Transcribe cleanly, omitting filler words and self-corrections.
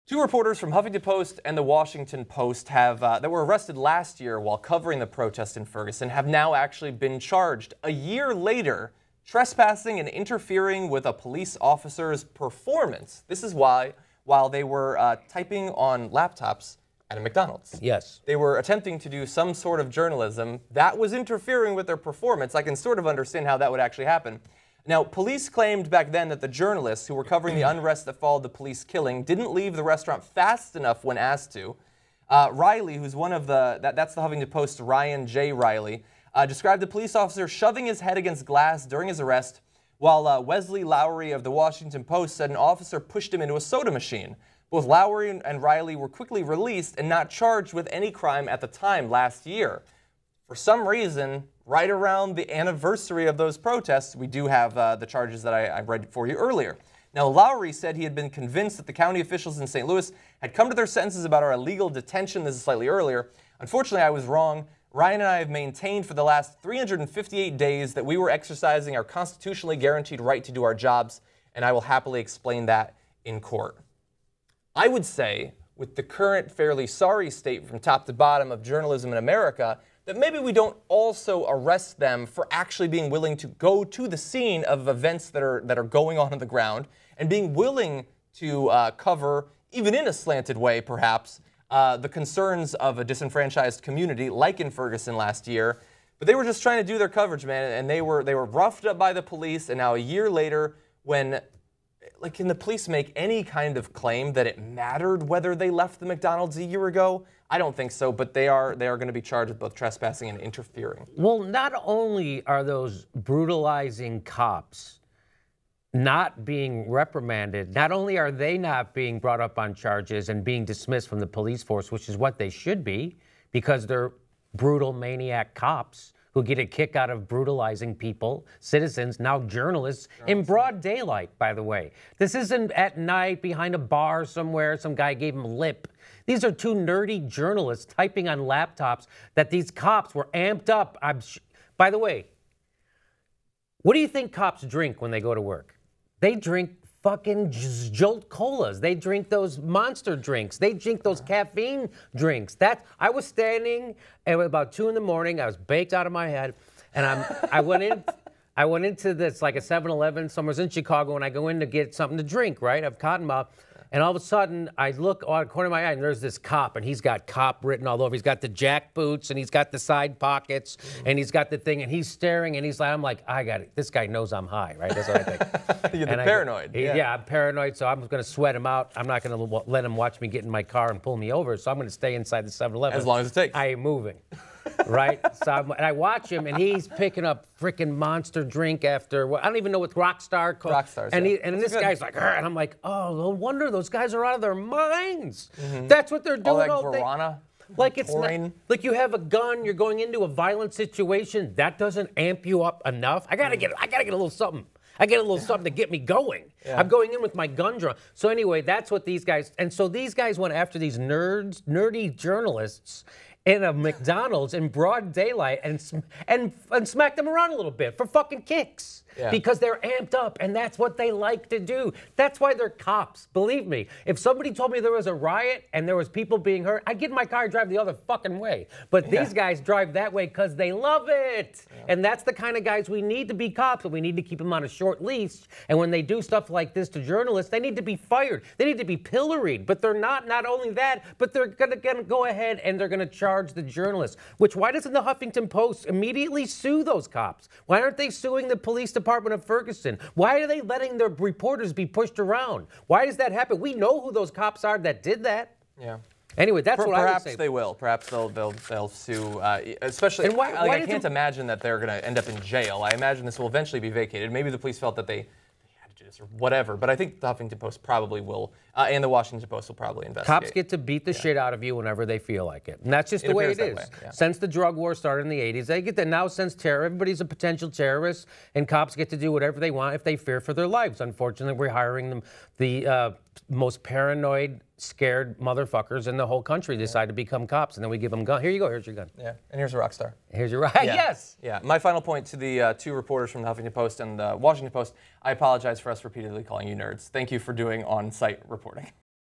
Two reporters from Huffington Post and the Washington Post that were arrested last year while covering the protest in Ferguson have now actually been charged. A year later, trespassing and interfering with a police officer's performance. This is why, while they were typing on laptops at a McDonald's. Yes. They were attempting to do some sort of journalism that was interfering with their performance. I can sort of understand how that would actually happen. Now, police claimed back then that the journalists who were covering the unrest that followed the police killing didn't leave the restaurant fast enough when asked to. Reilly, who's one of that's the Huffington Post's Ryan J. Reilly, described the police officer shoving his head against glass during his arrest, while Wesley Lowery of the Washington Post said an officer pushed him into a soda machine. Both Lowery and Reilly were quickly released and not charged with any crime at the time last year. For some reason, right around the anniversary of those protests, we do have the charges that I read for you earlier. Now, Lowery said he had been convinced that the county officials in St. Louis had come to their senses about our illegal detention. This is slightly earlier. Unfortunately, I was wrong. Ryan and I have maintained for the last 358 days that we were exercising our constitutionally guaranteed right to do our jobs, and I will happily explain that in court. I would say, with the current fairly sorry state from top to bottom of journalism in America, that maybe we don't also arrest them for actually being willing to go to the scene of events that are going on the ground and being willing to cover, even in a slanted way perhaps, the concerns of a disenfranchised community like in Ferguson last year. But they were just trying to do their coverage, man, and they were roughed up by the police. And now a year later, when, like, can the police make any kind of claim that it mattered whether they left the McDonald's a year ago? I don't think so, but they are going to be charged with both trespassing and interfering. Well, not only are those brutalizing cops not being reprimanded, not only are they not being brought up on charges and being dismissed from the police force, which is what they should be, because they're brutal maniac cops who get a kick out of brutalizing people, citizens, now journalists, in broad daylight, by the way. This isn't at night behind a bar somewhere, some guy gave him lip. These are two nerdy journalists typing on laptops that these cops were amped up. By the way, what do you think cops drink when they go to work? They drink fucking Jolt Colas. They drink those monster drinks. They drink those caffeine drinks. I was standing at about 2 in the morning. I was baked out of my head, and I went into this, like a 7-Eleven somewhere in Chicago, and I go in to get something to drink, right? I've Cottonmouth. And all of a sudden, I look out of the corner of my eye, and there's this cop, and he's got cop written all over. He's got the jack boots, and he's got the side pockets, and he's got the thing, and he's staring, and he's like, I'm like, I got it. This guy knows I'm high, right? That's what I think. You're paranoid. Yeah, I'm paranoid, so I'm going to sweat him out. I'm not going to let him watch me get in my car and pull me over, so I'm going to stay inside the 7-Eleven. As long as it takes. I ain't moving. Right? So and I watch him, and he's picking up freaking monster drink after, I don't even know what Rockstar. Rockstars, and yeah. And this guy's like, and I'm like, oh, no wonder those guys are out of their minds. That's what they're doing all day. Guarana, like it's not, like you have a gun, you're going into a violent situation. That doesn't amp you up enough. I gotta get a little something. I get a little something to get me going. Yeah. I'm going in with my gun drawn. So anyway, that's what these guys, and so these guys went after these nerdy journalists in a McDonald's in broad daylight and smack them around a little bit for fucking kicks. Yeah. Because they're amped up, and that's what they like to do. That's why they're cops, believe me. If somebody told me there was a riot and there was people being hurt, I'd get in my car and drive the other fucking way. But these guys drive that way because they love it. Yeah. And that's the kind of guys we need to be cops, and we need to keep them on a short leash. And when they do stuff like this to journalists, they need to be fired. They need to be pilloried. But they're not only that, but they're going to go ahead and they're going to charge the journalists. Why doesn't the Huffington Post immediately sue those cops? Why aren't they suing the police department of Ferguson? Why are they letting their reporters be pushed around? Why does that happen? We know who those cops are that did that. Yeah. Anyway, that's what I would say. Perhaps they will. Perhaps they'll sue. Especially, and I can't imagine that they're going to end up in jail. I imagine this will eventually be vacated. Maybe the police felt that they had to do this or whatever. But I think the Huffington Post probably will, and the Washington Post will probably investigate. Cops get to beat the shit out of you whenever they feel like it. And that's just the way it is. Yeah. Since the drug war started in the 80s, they get that now since everybody's a potential terrorist, and cops get to do whatever they want if they fear for their lives. Unfortunately, we're hiring them, the most paranoid, scared motherfuckers in the whole country decide to become cops, and then we give them gun. Here you go. Here's your gun. Yeah, and here's a rock star. Here's your rock. Yeah. Yes. Yeah. My final point to the two reporters from the Huffington Post and the Washington Post: I apologize for us repeatedly calling you nerds. Thank you for doing on-site reporting.